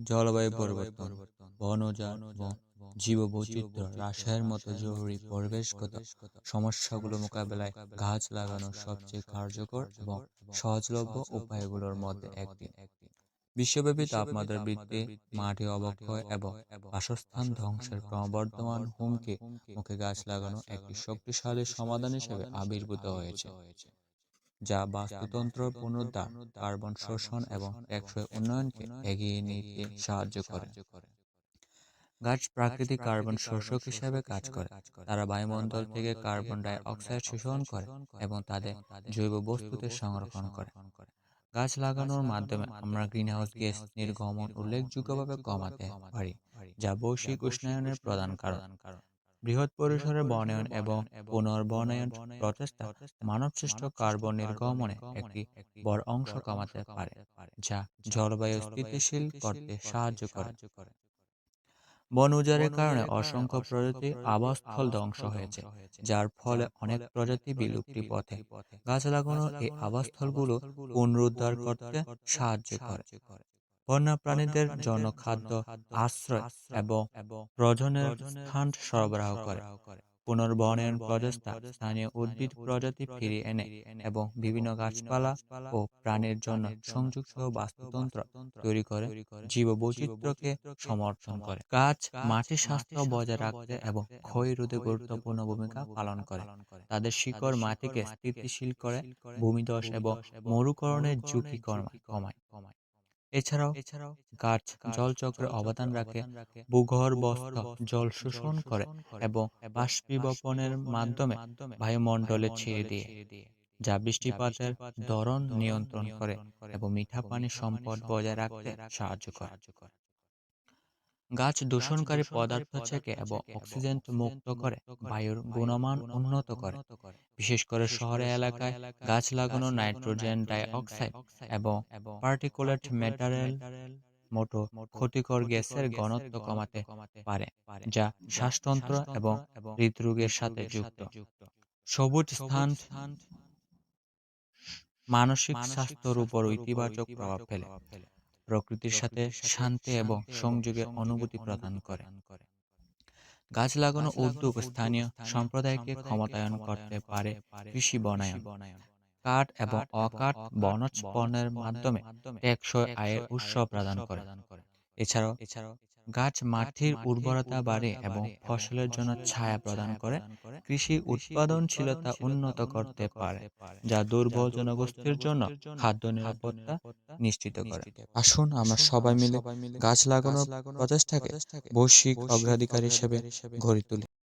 জলবায়ু পরিবর্তন, বনজাত এবং জীববৈচিত্র্য হ্রাসের মতো জরুরি পরিবেশগত সমস্যাগুলো মোকাবেলায় গাছ লাগানো সবচেয়ে কার্যকর এবং সহজলভ্য উপায়গুলোর মধ্যে একটি। বিশ্বব্যাপী তাপমাত্রা বৃদ্ধি, মাটি অবক্ষয় এবং বাসস্থান ধ্বংসের ক্রমবর্ধমান হুমকি মুখে গাছ লাগানো একটি শক্তিশালী সমাধান হিসেবে আবির্ভূত হয়েছে, যা বাস্তুতন্ত্র পুনরুদ্ধার, কার্বন শোষণ এবং টেকসই উন্নয়নকে এগিয়ে নিতে সাহায্য করে। গাছ প্রাকৃতিক কার্বন শোষক হিসেবে কাজ করে। তারা বায়ুমণ্ডল থেকে কার্বন ডাই অক্সাইড শোষণ করে এবং তাদের জৈব বস্তুতে সংরক্ষণ করে। গাছ লাগানোর মাধ্যমে আমরা গ্রিনহাউস গ্যাস নির্গমন উল্লেখযোগ্যভাবে কমাতে পারি, যা বৈশ্বিক উষ্ণায়নের প্রধান কারণ। বৃহৎ পরিসরে বনায়ন এবং পুনর্বনায়ন প্রচেষ্টা মানবসৃষ্ট কার্বন নির্গমনে একটি বড় অংশ কমাতে পারে, যা জলবায়ু স্থিতিশীল করতে সাহায্য করে। বন উজাড়ের কারণে অসংখ্য প্রজাতি আবাসস্থল ধ্বংস হয়েছে, যার ফলে অনেক প্রজাতি বিলুপ্তি পথে। গাছ লাগানো এই আবাসস্থলগুলো পুনরুদ্ধার করতে সাহায্য করে। বন্যপ্রাণীদের জন্য খাদ্য, আশ্রয় এবং প্রজননের স্থান সরবরাহ করে। পুনর্বনায়ন প্রচেষ্টা স্থানীয় উদ্ভিদ প্রজাতি ফিরিয়ে এনে এবং বিভিন্ন গাছপালা ও প্রাণীর জন্য সংযুক্ত বাস্তুতন্ত্র তৈরি করে জীববৈচিত্র্যকে সমর্থন করে। গাছ মাটির স্বাস্থ্য বজায় রাখতে এবং ক্ষয় রোধে গুরুত্বপূর্ণ ভূমিকা পালন করে। তাদের শিকড় মাটিকে স্থিতিশীল করে, ভূমিধস এবং মরুকরণের ঝুঁকি কমায়। এছাড়াও গাছ জলচক্রে অবদান রাখে, ভূগর্ভস্থ জল শোষণ করে এবং বাষ্পীভবনের মাধ্যমে বায়ুমণ্ডলে ছেড়ে দিয়ে, যা বৃষ্টিপাতের ধরন নিয়ন্ত্রণ করে এবং মিঠা পানির সম্পদ বজায় রাখতে সাহায্য করে। গাছ দূষণকারী পদার্থ থেকে এবং অক্সিজেন মুক্ত করে বায়ুর গুণমান উন্নত করে। বিশেষ করে শহরে এলাকায় গাছ লাগানো নাইট্রোজেন ডাই অক্সাইড এবং পার্টিকুলেট ম্যাটারের মতো ক্ষতিকর গ্যাসের ঘনত্ব কমাতে পারে, যা শ্বাসতন্ত্র এবং হৃদরোগের সাথে যুক্ত। সবুজ স্থান মানসিক স্বাস্থ্যের উপর ইতিবাচক প্রভাব ফেলে, প্রকৃতির সাথে শান্তি এবং সংযোগের অনুভূতি প্রদান করে। গাছ লাগানো উদ্যোগ স্থানীয় সম্প্রদায়কে ক্ষমতায়ন করতে পারে। কৃষি বনায়ন, কাঠ এবং অকাঠ বনজ পণ্যের মাধ্যমে টেকসই আয়ের উৎস প্রদান করে। এছাড়াও গাছ মাটির উর্বরতা বাড়ে এবং ফসলের জন্য ছায়া প্রদান করে। কৃষি উৎপাদনশীলতা উন্নত করতে পারে, যা দুর্বল জনগোষ্ঠীর জন্য খাদ্য নিরাপত্তা নিশ্চিত করে। আসুন আমরা সবাই মিলে গাছ লাগানোর প্রচেষ্টাকে বৈশ্বিক অগ্রাধিকার হিসেবে গড়ে তুলি।